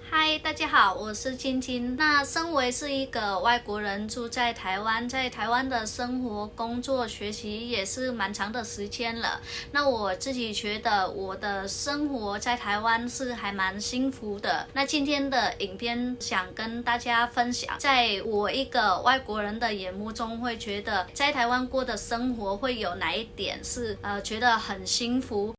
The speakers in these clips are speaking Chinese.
嗨，大家好，我是晶晶。那身为是一个外国人，住在台湾，在台湾的生活、工作、学习也是蛮长的时间了。那我自己觉得我的生活在台湾是还蛮幸福的。那今天的影片想跟大家分享，在我一个外国人的眼目中，会觉得在台湾过的生活会有哪一点是觉得很幸福。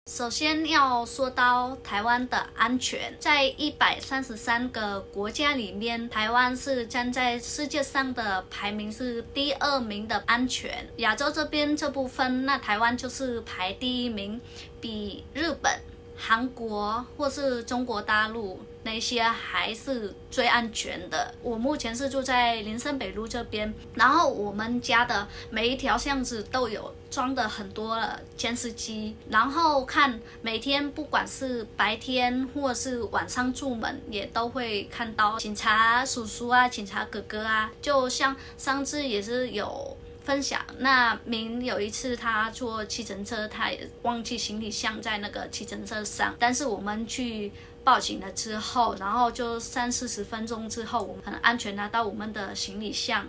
首先要说到台湾的安全，在133个国家里面，台湾是站在世界上的排名是第2名的安全。亚洲这边这部分，那台湾就是排第1名，比日本、韩国或是中国大陆那些还是最安全的。我目前是住在林森北路这边，然后我们家的每一条巷子都有装的很多的监视器，然后看每天不管是白天或是晚上出门，也都会看到警察叔叔啊、警察哥哥啊。就像上次也是有分享，那明有一次他坐计程车，他也忘记行李箱在那个计程车上，但是我们去报警了之后，然后就30-40分钟之后，我们很安全拿到我们的行李箱。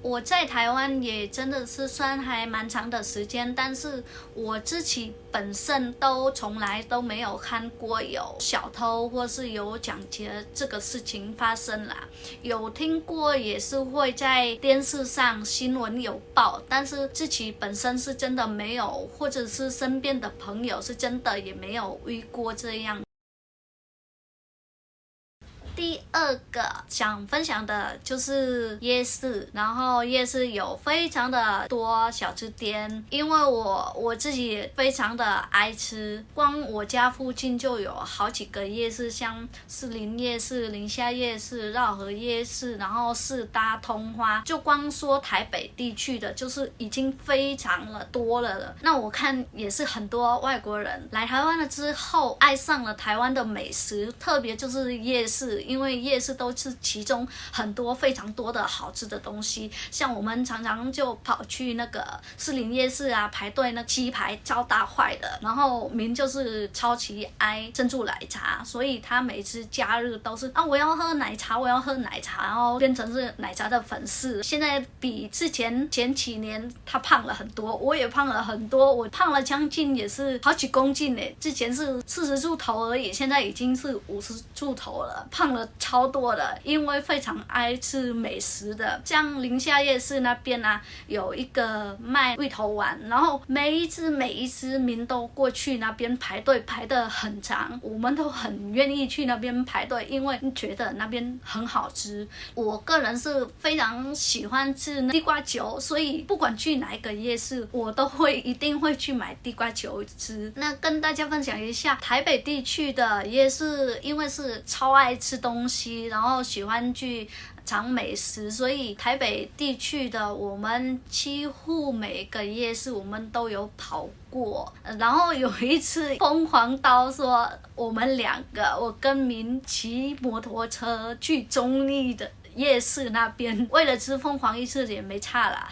我在台湾也真的是算还蛮长的时间，但是我自己本身都从来都没有看过有小偷或是有抢劫这个事情发生啦。有听过也是会在电视上新闻有报，但是自己本身是真的没有，或者是身边的朋友是真的也没有遇过这样。第2个想分享的就是夜市，然后夜市有非常的多小吃店，因为我自己非常的爱吃，光我家附近就有好几个夜市，像士林夜市、宁夏夜市、绕河夜市，然后四大通花，就光说台北地区的就是已经非常的多了。那我看也是很多外国人来台湾了之后爱上了台湾的美食，特别就是夜市，因为夜市都是其中很多非常多的好吃的东西，像我们常常就跑去那个士林夜市啊，排队那鸡排超大块的，然后明就是超级爱珍珠奶茶，所以他每次假日都是我要喝奶茶，我要喝奶茶，然后变成是奶茶的粉丝。现在比之前前几年他胖了很多，我也胖了很多，我胖了将近也是好几公斤耶，之前是40出头而已，现在已经是50出头了，胖了超多的，因为非常爱吃美食的。像宁夏夜市那边啊，有一个卖芋头丸，然后每一只民都过去那边排队排得很长，我们都很愿意去那边排队，因为觉得那边很好吃。我个人是非常喜欢吃地瓜球，所以不管去哪一个夜市，我都一定会去买地瓜球吃。那跟大家分享一下台北地区的夜市，因为是超爱吃东西，然后喜欢去尝美食，所以台北地区的我们几乎每个夜市我们都有跑过。然后有一次疯狂到说我们2个，我跟明骑摩托车去中立的夜市那边，为了吃凤凰一次也没差啦。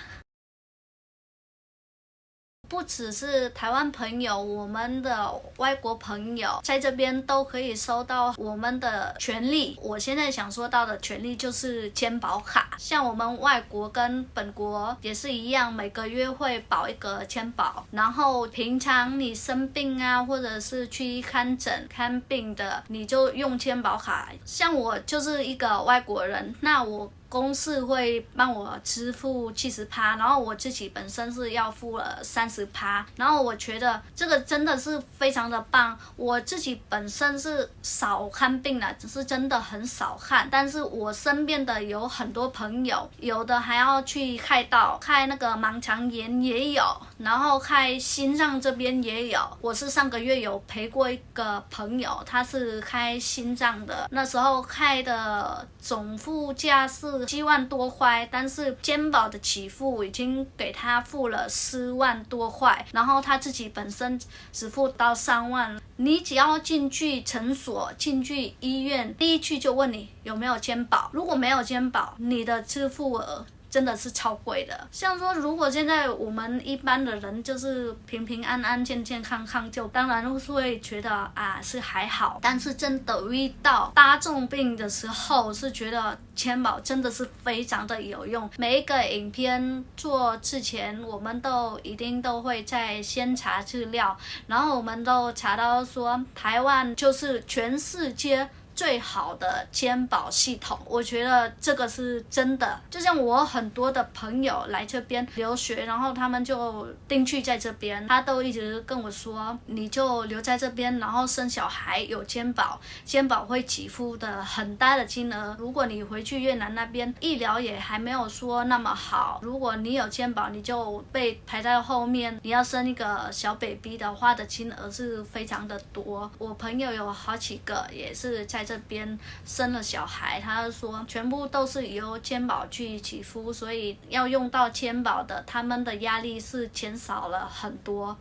不只是台湾朋友，我们的外国朋友在这边都可以收到我们的权利。我现在想说到的权利就是健保卡，像我们外国跟本国也是一样，每个月会保一个健保，然后平常你生病啊，或者是去看诊看病的，你就用健保卡。像我就是一个外国人，那我公司会帮我支付70%，然后我自己本身是要付了30%，然后我觉得这个真的是非常的棒。我自己本身是少看病了，只是真的很少看，但是我身边的有很多朋友，有的还要去开刀，开那个盲肠炎也有，然后开心脏这边也有。我是上个月有陪过一个朋友，他是开心脏的，那时候开的总付价是7万多块，但是健保的给付已经给他付了4万多块，然后他自己本身只付到3万。你只要进去诊所、进去医院，第一句就问你有没有健保，如果没有健保，你的支付额真的是超贵的。像说如果现在我们一般的人就是平平安安健健康康，就当然会觉得是还好，但是真的遇到大重病的时候，是觉得健保真的是非常的有用。每一个影片做之前，我们都一定都会在先查资料，然后我们都查到说台湾就是全世界最好的健保系统，我觉得这个是真的。就像我很多的朋友来这边留学，然后他们就定居在这边，他都一直跟我说，你就留在这边，然后生小孩有健保，健保会给付的很大的金额。如果你回去越南那边，医疗也还没有说那么好，如果你有健保，你就被排在后面，你要生一个小 baby 的话的金额是非常的多。我朋友有好几个也是在这边生了小孩，他说全部都是由健保去给付，所以要用到健保的，他们的压力是减少了很多。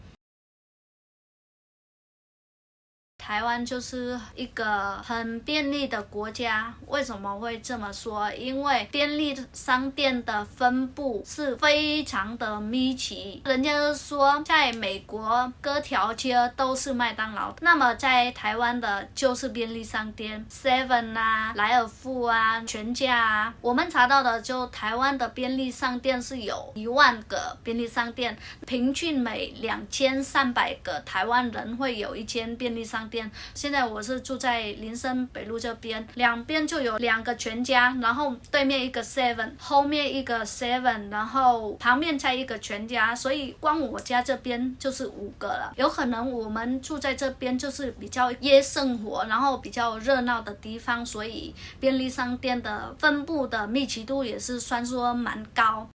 台湾就是一个很便利的国家，为什么会这么说？因为便利商店的分布是非常的密集，人家都说在美国各条街都是麦当劳，那么在台湾的就是便利商店 ，Seven 啊、莱尔富啊、全家啊。我们查到的就台湾的便利商店是有10000个便利商店，平均每2300个台湾人会有一间便利商店。现在我是住在林森北路这边，两边就有2个全家，然后对面一个 Seven， 后面一个 Seven， 然后旁边再一个全家，所以光我家这边就是5个了。有可能我们住在这边就是比较夜生活，然后比较热闹的地方，所以便利商店的分布的密集度也是算说蛮高。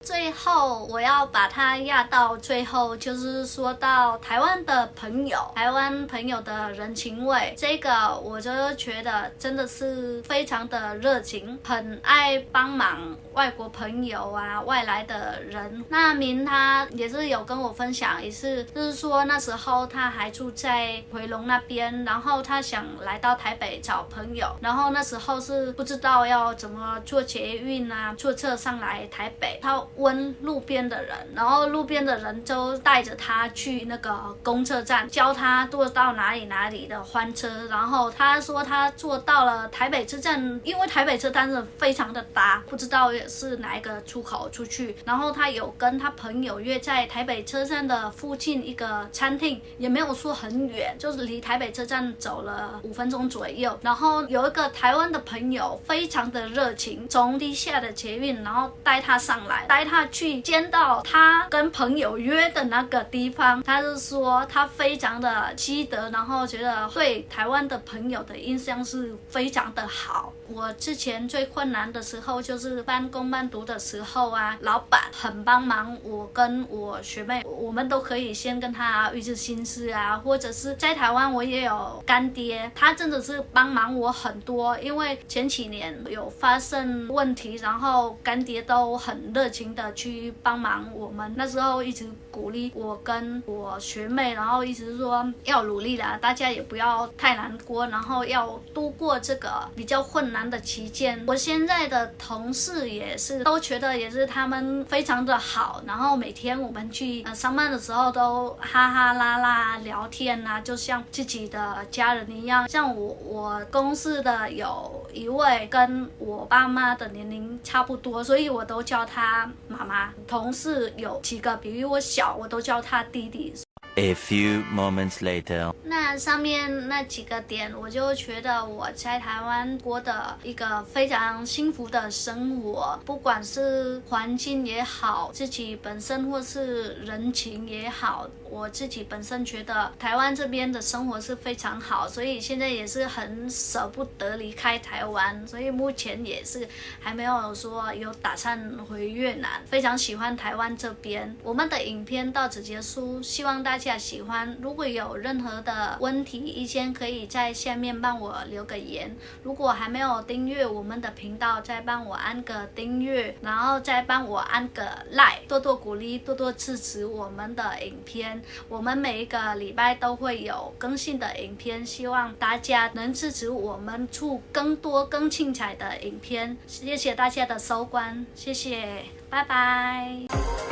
最后我要把它压到最后，就是说到台湾的朋友，台湾朋友的人情味，这个我就觉得真的是非常的热情，很爱帮忙外国朋友啊，外来的人。那明他也是有跟我分享一次，就是说那时候他还住在回龙那边，然后他想来到台北找朋友，然后那时候是不知道要怎么坐捷运啊，坐车上来台北，他问路边的人，然后路边的人就带着他去那个公车站，教他坐到哪里的换车，然后他说他坐到了台北车站，因为台北车站是非常的大，不知道是哪一个出口出去，然后他有跟他朋友约在台北车站的附近一个餐厅，也没有说很远，就是离台北车站走了5分钟左右，然后有一个台湾的朋友非常的热情，从地下的捷运然后带他上来，带他去见到他跟朋友约的那个地方。他就说他非常的记得，然后觉得对台湾的朋友的印象是非常的好。我之前最困难的时候就是半工半读的时候啊，老板很帮忙我跟我学妹，我们都可以先跟他预知心事啊，或者是在台湾我也有干爹，他真的是帮忙我很多，因为前几年有发生问题，然后干爹都很热情的去帮忙我们，那时候一直鼓励我跟我学妹，然后一直说要努力啦，大家也不要太难过，然后要度过这个比较困难的期间。我现在的同事也是都觉得也是他们非常的好，然后每天我们去上班的时候都哈哈啦啦聊天啊，就像自己的家人一样。像我公司的有一位跟我爸妈的年龄差不多，所以我都叫他妈妈。同事有几个比我小，我都叫他弟弟。A few moments later， 那上面那几个点，我就觉得我在台湾过的一个非常幸福的生活，不管是环境也好，自己本身或是人情也好，我自己本身觉得台湾这边的生活是非常好，所以现在也是很舍不得离开台湾，所以目前也是还没有说有打算回越南，非常喜欢台湾这边。我们的影片到此结束，希望大家家喜欢。如果有任何的问题意见，可以在下面帮我留个言。如果还没有订阅我们的频道，再帮我按个订阅，然后再帮我按个 like， 多多鼓励，多多支持我们的影片。我们每一个礼拜都会有更新的影片，希望大家能支持我们出更多更精彩的影片。谢谢大家的收观，谢谢，拜拜。